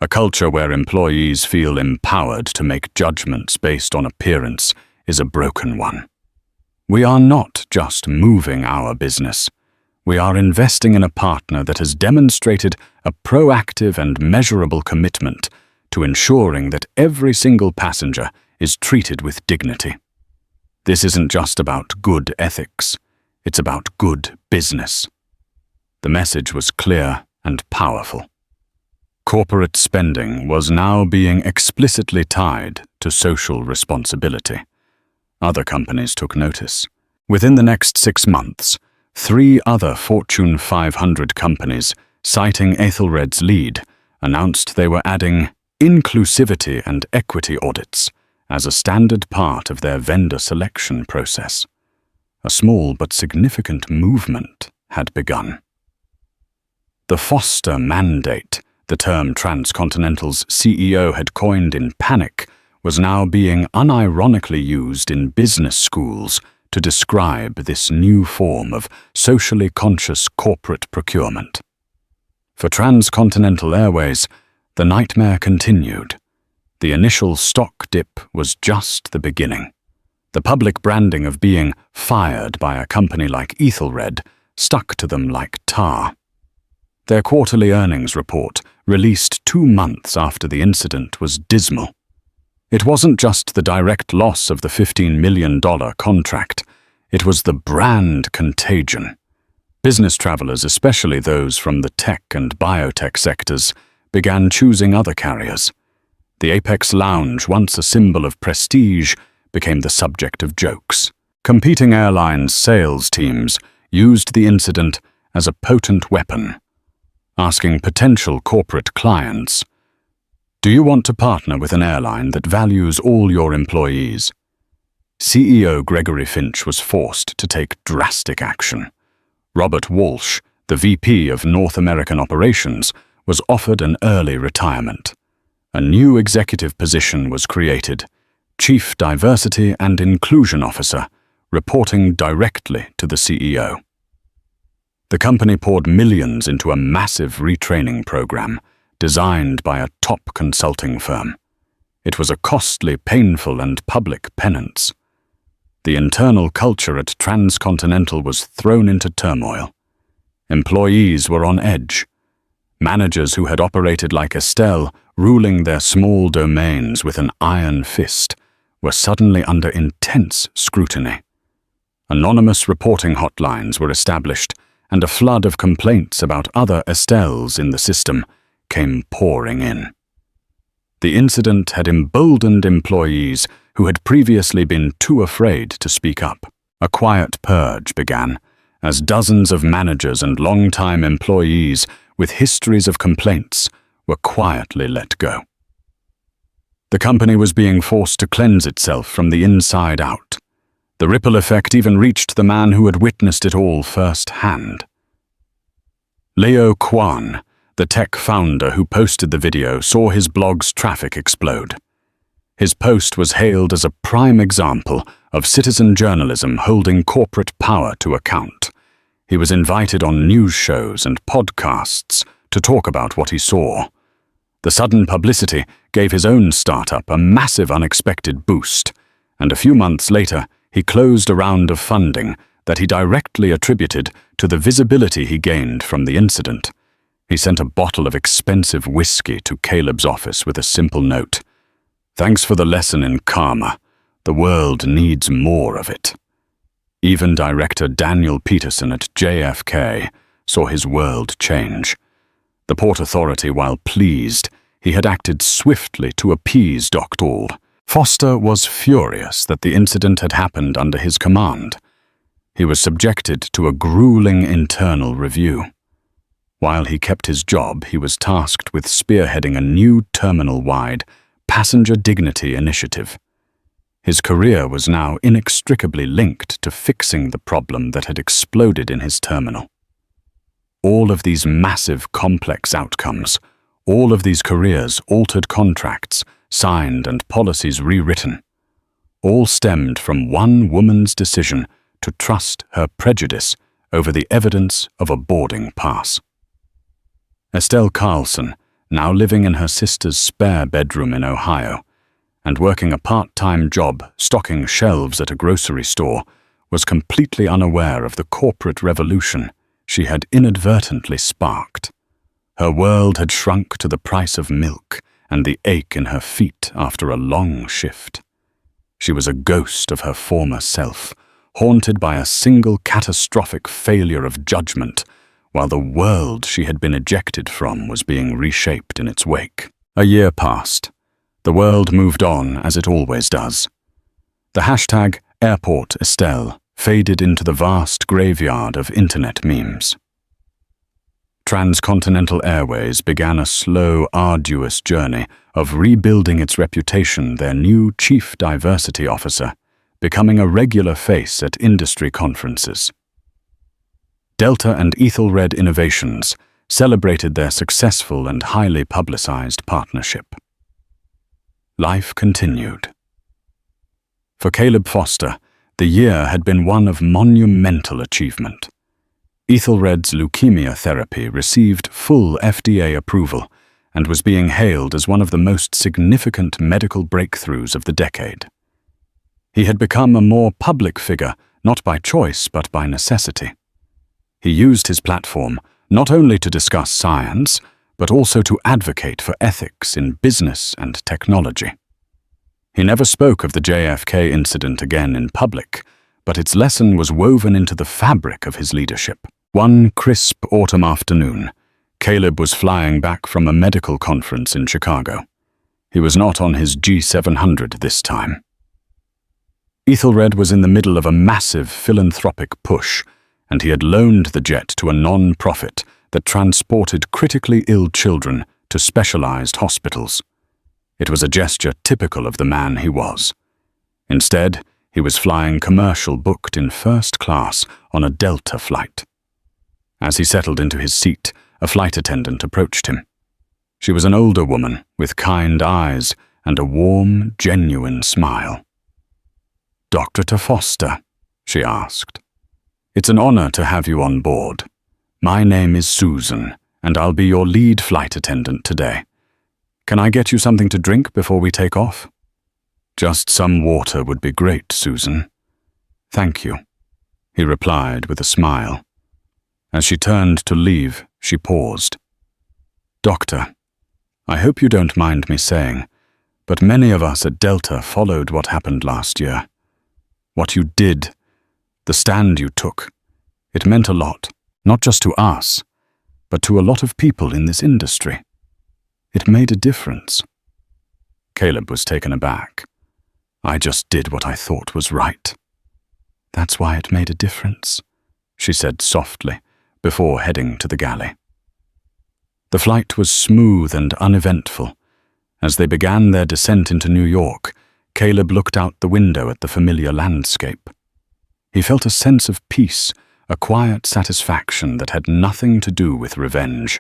A culture where employees feel empowered to make judgments based on appearance is a broken one. We are not just moving our business. We are investing in a partner that has demonstrated a proactive and measurable commitment to ensuring that every single passenger is treated with dignity. This isn't just about good ethics. It's about good business. The message was clear and powerful. Corporate spending was now being explicitly tied to social responsibility. Other companies took notice. Within the next 6 months, 3 other Fortune 500 companies, citing Aethelred's lead, announced they were adding inclusivity and equity audits as a standard part of their vendor selection process. A small but significant movement had begun. The Foster Mandate, the term Transcontinental's CEO had coined in panic, was now being unironically used in business schools to describe this new form of socially conscious corporate procurement. For Transcontinental Airways, the nightmare continued. The initial stock dip was just the beginning. The public branding of being fired by a company like Aethelred stuck to them like tar. Their quarterly earnings report, released 2 months after the incident, was dismal. It wasn't just the direct loss of the $15 million contract. It was the brand contagion. Business travelers, especially those from the tech and biotech sectors, began choosing other carriers. The Apex Lounge, once a symbol of prestige, became the subject of jokes. Competing airlines' sales teams used the incident as a potent weapon, asking potential corporate clients, "Do you want to partner with an airline that values all your employees?" CEO Gregory Finch was forced to take drastic action. Robert Walsh, the VP of North American Operations, was offered an early retirement. A new executive position was created, Chief Diversity and Inclusion Officer, reporting directly to the CEO. The company poured millions into a massive retraining program designed by a top consulting firm. It was a costly, painful, and public penance. The internal culture at Transcontinental was thrown into turmoil. Employees were on edge. Managers who had operated like Estelle, ruling their small domains with an iron fist, were suddenly under intense scrutiny. Anonymous reporting hotlines were established, and a flood of complaints about other Estelles in the system came pouring in. The incident had emboldened employees who had previously been too afraid to speak up. A quiet purge began, as dozens of managers and long-time employees with histories of complaints were quietly let go. The company was being forced to cleanse itself from the inside out. The ripple effect even reached the man who had witnessed it all firsthand. Leo Kwan, the tech founder who posted the video, saw his blog's traffic explode. His post was hailed as a prime example of citizen journalism holding corporate power to account. He was invited on news shows and podcasts to talk about what he saw. The sudden publicity gave his own startup a massive unexpected boost, and a few months later, he closed a round of funding that he directly attributed to the visibility he gained from the incident. He sent a bottle of expensive whiskey to Caleb's office with a simple note: "Thanks for the lesson in karma. The world needs more of it." Even director Daniel Peterson at JFK saw his world change. The Port Authority, while pleased, he had acted swiftly to appease Dr. Foster was furious that the incident had happened under his command. He was subjected to a grueling internal review. While he kept his job, he was tasked with spearheading a new terminal-wide passenger dignity initiative. His career was now inextricably linked to fixing the problem that had exploded in his terminal. all of these massive, complex outcomes, all of these careers, altered contracts, signed and policies rewritten, all stemmed from one woman's decision to trust her prejudice over the evidence of a boarding pass. Estelle Carlson, now living in her sister's spare bedroom in Ohio, and working a part-time job stocking shelves at a grocery store, was completely unaware of the corporate revolution she had inadvertently sparked. Her world had shrunk to the price of milk and the ache in her feet after a long shift. She was a ghost of her former self, haunted by a single catastrophic failure of judgment, while the world she had been ejected from was being reshaped in its wake. A year passed. The world moved on as it always does. The hashtag #AirportEstelle faded into the vast graveyard of internet memes. Transcontinental Airways began a slow, arduous journey of rebuilding its reputation, their new chief diversity officer becoming a regular face at industry conferences. Delta and Ethelred Innovations celebrated their successful and highly publicized partnership. Life continued. For Caleb Foster, the year had been one of monumental achievement. Ethelred's leukemia therapy received full FDA approval and was being hailed as one of the most significant medical breakthroughs of the decade. He had become a more public figure, not by choice but by necessity. He used his platform not only to discuss science, but also to advocate for ethics in business and technology. He never spoke of the JFK incident again in public, but its lesson was woven into the fabric of his leadership. One crisp autumn afternoon, Caleb was flying back from a medical conference in Chicago. He was not on his G700 this time. Ethelred was in the middle of a massive philanthropic push, and he had loaned the jet to a non-profit that transported critically ill children to specialized hospitals. It was a gesture typical of the man he was. Instead, he was flying commercial booked in first class on a Delta flight. As he settled into his seat, a flight attendant approached him. She was an older woman with kind eyes and a warm, genuine smile. "Dr. Foster," she asked. "It's an honor to have you on board. My name is Susan, and I'll be your lead flight attendant today. Can I get you something to drink before we take off?" "Just some water would be great, Susan." "Thank you," he replied with a smile. As she turned to leave, she paused. "Doctor, I hope you don't mind me saying, but many of us at Delta followed what happened last year. What you did, the stand you took, it meant a lot, not just to us, but to a lot of people in this industry. It made a difference." Caleb was taken aback. "I just did what I thought was right." "That's why it made a difference," she said softly, before heading to the galley. The flight was smooth and uneventful. As they began their descent into New York, Caleb looked out the window at the familiar landscape. He felt a sense of peace, a quiet satisfaction that had nothing to do with revenge,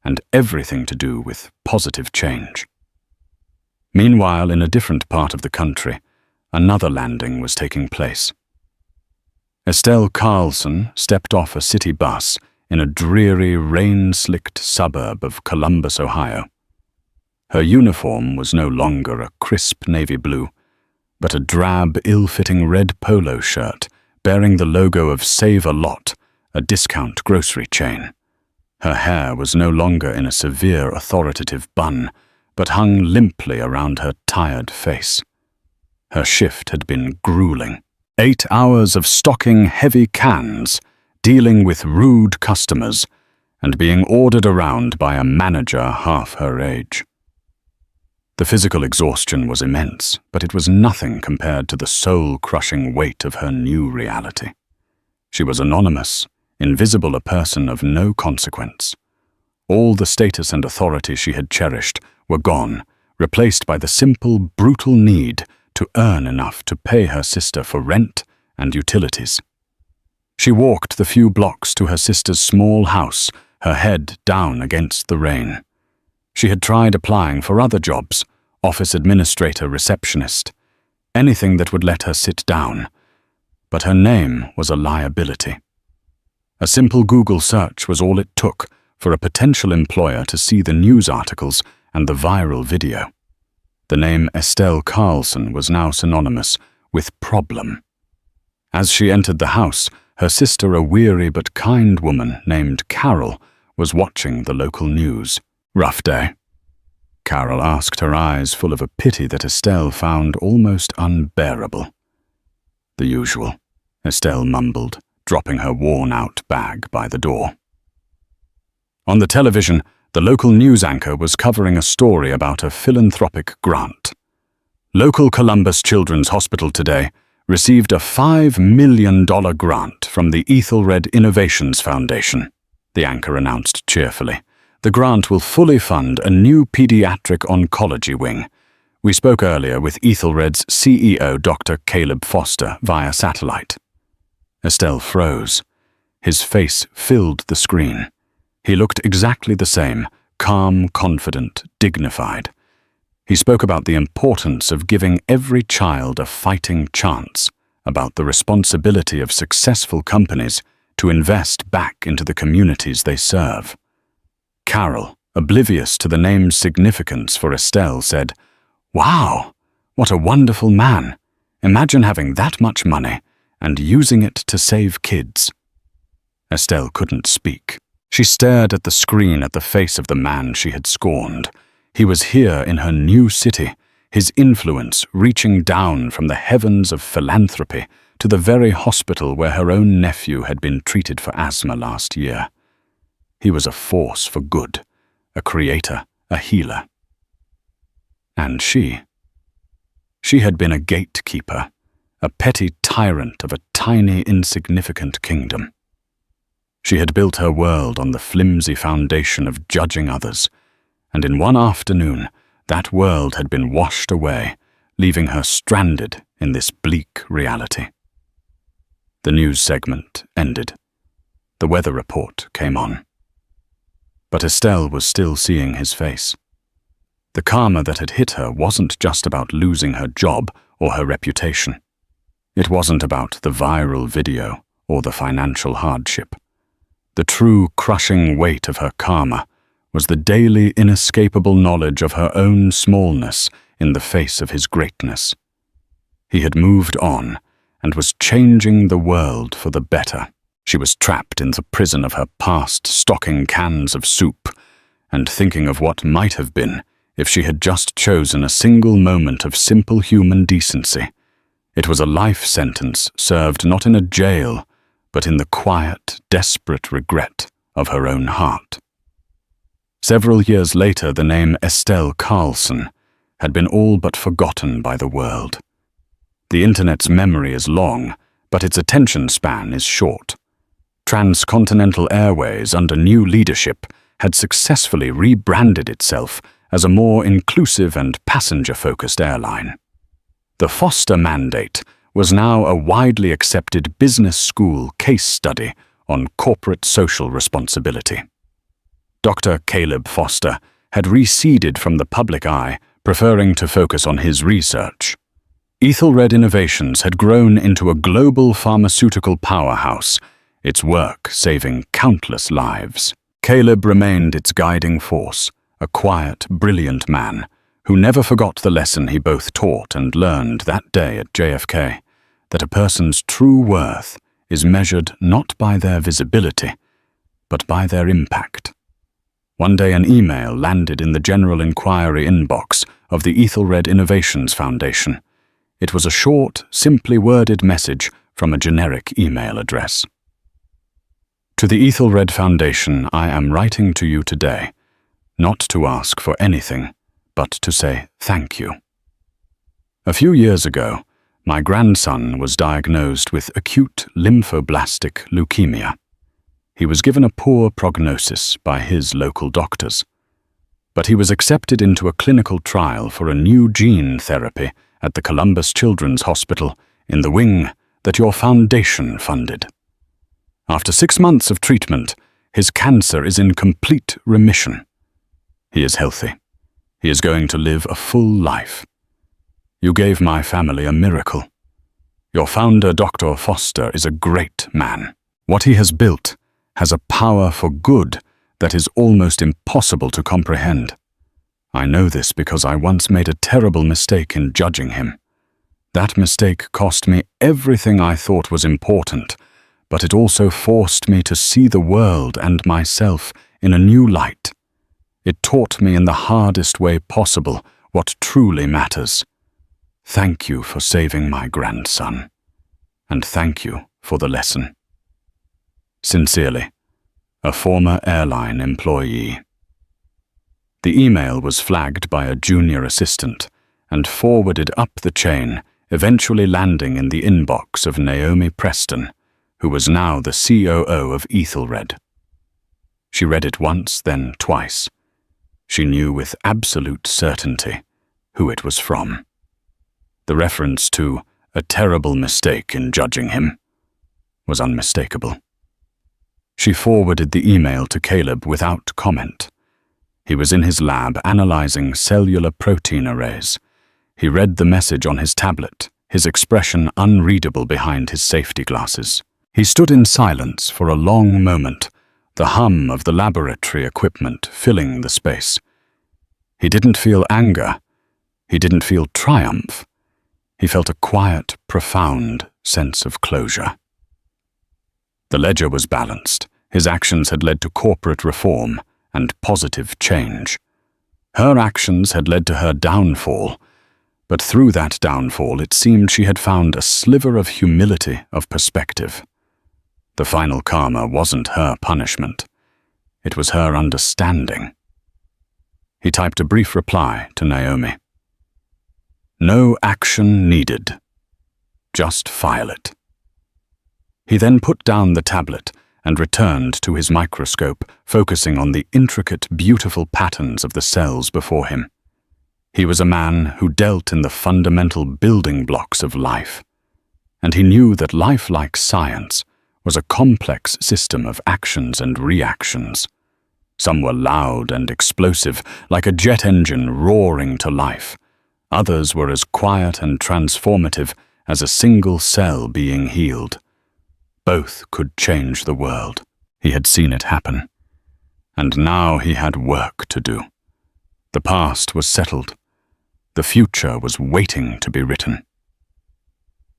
and everything to do with positive change. Meanwhile, in a different part of the country, another landing was taking place. Estelle Carlson stepped off a city bus in a dreary, rain-slicked suburb of Columbus, Ohio. Her uniform was no longer a crisp navy blue, but a drab, ill-fitting red polo shirt bearing the logo of Save-A-Lot, a discount grocery chain. Her hair was no longer in a severe, authoritative bun, but hung limply around her tired face. Her shift had been grueling. 8 hours of stocking heavy cans, dealing with rude customers, and being ordered around by a manager half her age. The physical exhaustion was immense, but it was nothing compared to the soul-crushing weight of her new reality. She was anonymous, invisible, a person of no consequence. All the status and authority she had cherished were gone, replaced by the simple, brutal need to earn enough to pay her sister for rent and utilities. She walked the few blocks to her sister's small house, her head down against the rain. She had tried applying for other jobs, office administrator, receptionist, anything that would let her sit down. But her name was a liability. A simple Google search was all it took for a potential employer to see the news articles and the viral video. The name Estelle Carlson was now synonymous with problem. As she entered the house, her sister, a weary but kind woman named Carol, was watching the local news. "Rough day?" Carol asked, her eyes full of a pity that Estelle found almost unbearable. "The usual," Estelle mumbled, dropping her worn-out bag by the door. On the television, the local news anchor was covering a story about a philanthropic grant. Local Columbus Children's Hospital today received a $5 million grant from the Ethelred Innovations Foundation, the anchor announced cheerfully. "The grant will fully fund a new pediatric oncology wing. We spoke earlier with Ethelred's CEO, Dr. Caleb Foster, via satellite." Estelle froze. His face filled the screen. He looked exactly the same, calm, confident, dignified. He spoke about the importance of giving every child a fighting chance, about the responsibility of successful companies to invest back into the communities they serve. Carol, oblivious to the name's significance for Estelle, said, "Wow, what a wonderful man. Imagine having that much money and using it to save kids." Estelle couldn't speak. She stared at the screen at the face of the man she had scorned. He was here in her new city, his influence reaching down from the heavens of philanthropy to the very hospital where her own nephew had been treated for asthma last year. He was a force for good, a creator, a healer. And she had been a gatekeeper, a petty tyrant of a tiny, insignificant kingdom. She had built her world on the flimsy foundation of judging others, and in one afternoon, that world had been washed away, leaving her stranded in this bleak reality. The news segment ended. The weather report came on. But Estelle was still seeing his face. The karma that had hit her wasn't just about losing her job or her reputation. It wasn't about the viral video or the financial hardship. The true crushing weight of her karma was the daily inescapable knowledge of her own smallness in the face of his greatness. He had moved on and was changing the world for the better. She was trapped in the prison of her past, stocking cans of soup and thinking of what might have been if she had just chosen a single moment of simple human decency. It was a life sentence served not in a jail, but in the quiet, desperate regret of her own heart. Several years later, the name Estelle Carlson had been all but forgotten by the world. The internet's memory is long, but its attention span is short. Transcontinental Airways, under new leadership, had successfully rebranded itself as a more inclusive and passenger-focused airline. The Foster mandate was now a widely accepted business school case study on corporate social responsibility. Dr. Caleb Foster had receded from the public eye, preferring to focus on his research. Ethelred Innovations had grown into a global pharmaceutical powerhouse, its work saving countless lives. Caleb remained its guiding force, a quiet, brilliant man who never forgot the lesson he both taught and learned that day at JFK, that a person's true worth is measured not by their visibility, but by their impact. One day an email landed in the general inquiry inbox of the Ethelred Innovations Foundation. It was a short, simply worded message from a generic email address. To the Ethelred Foundation, I am writing to you today, not to ask for anything, but to say thank you. A few years ago, my grandson was diagnosed with acute lymphoblastic leukemia. He was given a poor prognosis by his local doctors, but he was accepted into a clinical trial for a new gene therapy at the Columbus Children's Hospital in the wing that your foundation funded. After 6 months of treatment, his cancer is in complete remission. He is healthy. He is going to live a full life. You gave my family a miracle. Your founder, Dr. Foster, is a great man. What he has built has a power for good that is almost impossible to comprehend. I know this because I once made a terrible mistake in judging him. That mistake cost me everything I thought was important, but it also forced me to see the world and myself in a new light. It taught me in the hardest way possible what truly matters. Thank you for saving my grandson, and thank you for the lesson. Sincerely, a former airline employee. The email was flagged by a junior assistant and forwarded up the chain, eventually landing in the inbox of Naomi Preston, who was now the COO of Ethelred. She read it once, then twice. She knew with absolute certainty who it was from. The reference to a terrible mistake in judging him was unmistakable. She forwarded the email to Caleb without comment. He was in his lab analyzing cellular protein arrays. He read the message on his tablet, his expression unreadable behind his safety glasses. He stood in silence for a long moment, the hum of the laboratory equipment filling the space. He didn't feel anger. He didn't feel triumph. He felt a quiet, profound sense of closure. The ledger was balanced. His actions had led to corporate reform and positive change. Her actions had led to her downfall, but through that downfall it seemed she had found a sliver of humility of perspective. The final karma wasn't her punishment. It was her understanding. He typed a brief reply to Naomi. No action needed. Just file it. He then put down the tablet and returned to his microscope, focusing on the intricate, beautiful patterns of the cells before him. He was a man who dealt in the fundamental building blocks of life, and he knew that life, like science, was a complex system of actions and reactions. Some were loud and explosive, like a jet engine roaring to life. Others were as quiet and transformative as a single cell being healed. Both could change the world. He had seen it happen. And now he had work to do. The past was settled. The future was waiting to be written.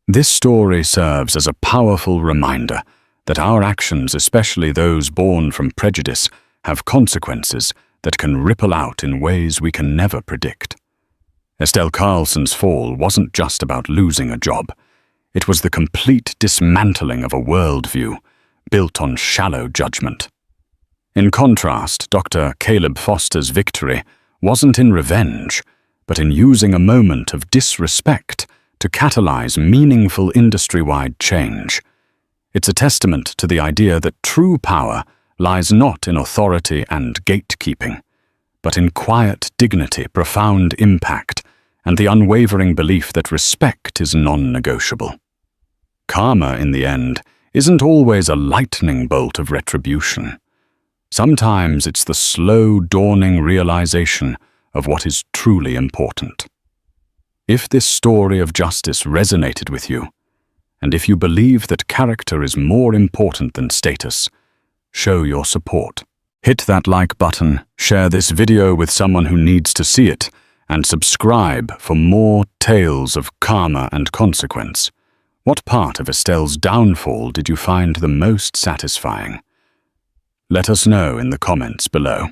This story serves as a powerful reminder that our actions, especially those born from prejudice, have consequences that can ripple out in ways we can never predict. Estelle Carlson's fall wasn't just about losing a job. It was the complete dismantling of a worldview built on shallow judgment. In contrast, Dr. Caleb Foster's victory wasn't in revenge, but in using a moment of disrespect to catalyze meaningful industry-wide change. It's a testament to the idea that true power lies not in authority and gatekeeping, but in quiet dignity, profound impact, and the unwavering belief that respect is non-negotiable. Karma, in the end, isn't always a lightning bolt of retribution. Sometimes it's the slow dawning realization of what is truly important. If this story of justice resonated with you, and if you believe that character is more important than status, show your support. Hit that like button, share this video with someone who needs to see it, and subscribe for more tales of karma and consequence. What part of Estelle's downfall did you find the most satisfying? Let us know in the comments below.